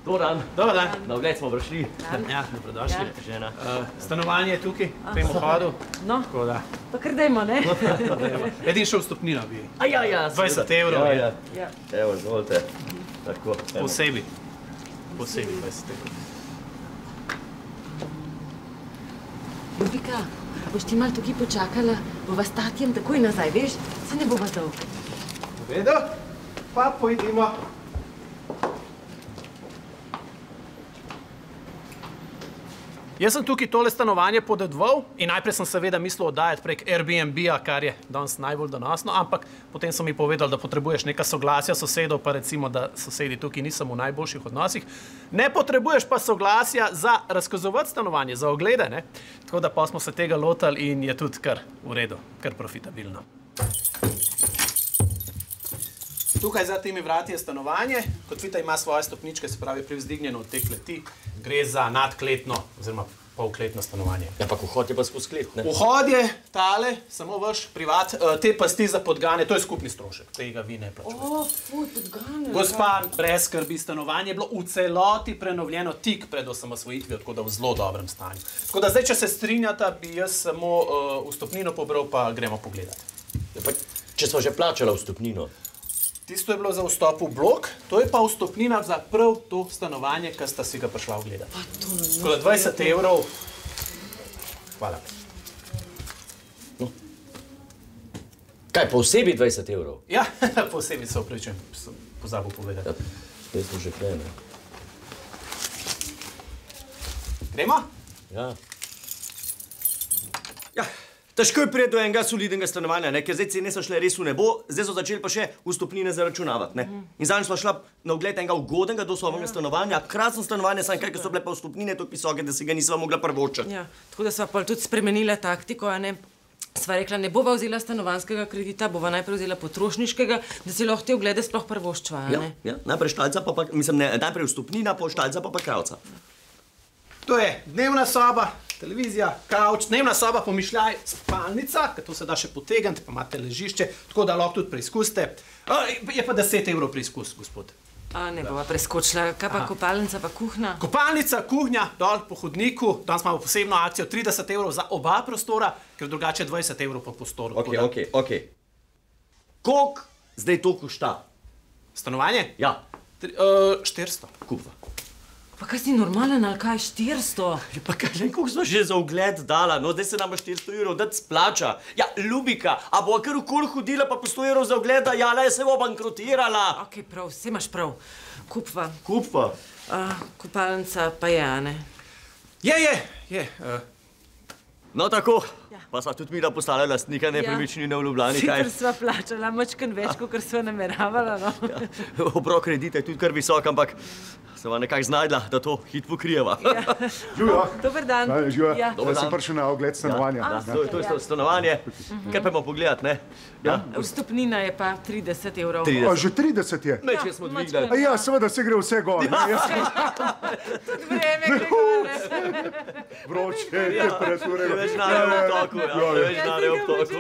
Dobar dan. Na ogled smo prišli. Ja, dobrodošli. Žena. Stanovanje je tukaj, v tem vhodu. No, pa kar dajmo, ne? Edin še vstopnina bi. Ja. 20 evrov. Ja. Evo, izvolite. Tako. Posebej 20 evrov. Ljubika, a boš ti malo tukaj počakala? Bova s Tatjem takoj nazaj, veš? Se ne bova dolg. V redu, pa pojdimo. Jaz sem tukaj tole stanovanje podedoval in najprej sem seveda mislil oddajati prek Airbnb-a, kar je danes najbolj donosno, ampak potem so mi povedali, da potrebuješ neka soglasja sosedov, pa recimo, da sosedi tukaj niso v najboljših odnosih. Ne potrebuješ pa soglasja za razkazovati stanovanje, za oglede, ne? Tako da pa smo se tega lotili in je tudi kar v redu, kar profitabilno. Tukaj za temi vrati je stanovanje. Kot vidite, ima svoje stopničke, se pravi privzdignjeno od te kleti. Gre za nadkletno oziroma polkletno stanovanje. Ja, pa vhod je pa skozi klet, ne? Vhod je tale, samo vaš privat. Te pasti za podgane, to je skupni strošek. Tega vi ne plačujete. O, fuj, podgane. Gospa, brez skrbi, stanovanje je bilo v celoti prenovljeno tik pred osamosvojitvijo, tako da v zelo dobrem stanju. Tako da zdaj, če se strinjata, bi jaz samo vstopnino pobral, pa gremo pogledati. Ja, pa če smo že plačala vstopnino. Tisto je bilo za vstop v blok, to je pa vstopnina za prav to stanovanje, ki sta si ga prišla ogledati. Tako da 20 evrov. Hvala. No. Kaj, posebej 20 evrov? Ja, posebej se opravičujem, sem pozabil povedati. Ja, zdaj smo že kaj, ne? Gremo? Ja. Ja. Težko je priti do enega solidnega stanovanja, ne? Ker zdaj cene so šle res v nebo, zdaj so začeli pa še vstopnine zaračunavati, ne? In zadnjič smo šla na ogled enega ugodnega dosobnega stanovanja, krasno stanovanje, samo kaj, so bile pa vstopnine toliko visoke, da si ga nisva mogla privoščiti. Ja, tako da sva pa tudi spremenila taktiko, a ne? Sva rekla, ne bova vzela stanovanjskega kredita, bova najprej vzela potrošniškega, da si lahko te oglede sploh privoščiva, a ne? Ja, najprej štalca, mislim, ne, najprej vstopnina, pa štalca, pa kravca. To je dnevna soba, televizija, kavč, dnevna soba, pomišljaj, spalnica, ker to se da še potegniti, pa imate ležišče, tako da lahko tudi preizkusite. Je pa 10 evrov preizkus, gospod. A ne bova preskočila, kaj pa kopalnica pa kuhna? Kopalnica, kuhnja, dol po hodniku, danes imamo posebno akcijo, 30 evrov za oba prostora, ker drugače 20 evrov po prostoru. Ok. Koliko zdaj to košta? Stanovanje? Ja. 400. Kupva. Pa kaj si normalen, ali kaj, 400? Ja, pa kaj, koliko smo že za ogled dala, no, zdaj se nam 400 evrov dati splača. Ja, Ljubika, a bo kar okoli hodila pa po 100 evrov za ogled, ja, le se bo bankrotirala. Ok, prav, vse imaš prav. Kupva. Kupva? Kopalnica pa je, a ne? Je. No, tako. Pa sva tudi mi da postala lastnika nepremičnine v Ljubljani, kaj? Sicer sva plačala mačken več, kot sva nameravala, no. Obrok kredita je tudi kar visok, ampak sva nekako znajdla, da to hit pokrijeva. Živijo. Dober dan. Živijo. Dober dan. Sem prišel na ogled stanovanja. To je stanovanje. Kar pa imamo pogledati, ne? Vstopnina je pa 30 evrov. Že 30 je? Meč, če smo dvignali. Ja, seveda se gre vse gor. Tudi vreme gre gor, ne? Vroče, temperature. Več denarja v obtoku, ja. Več denarja v obtoku.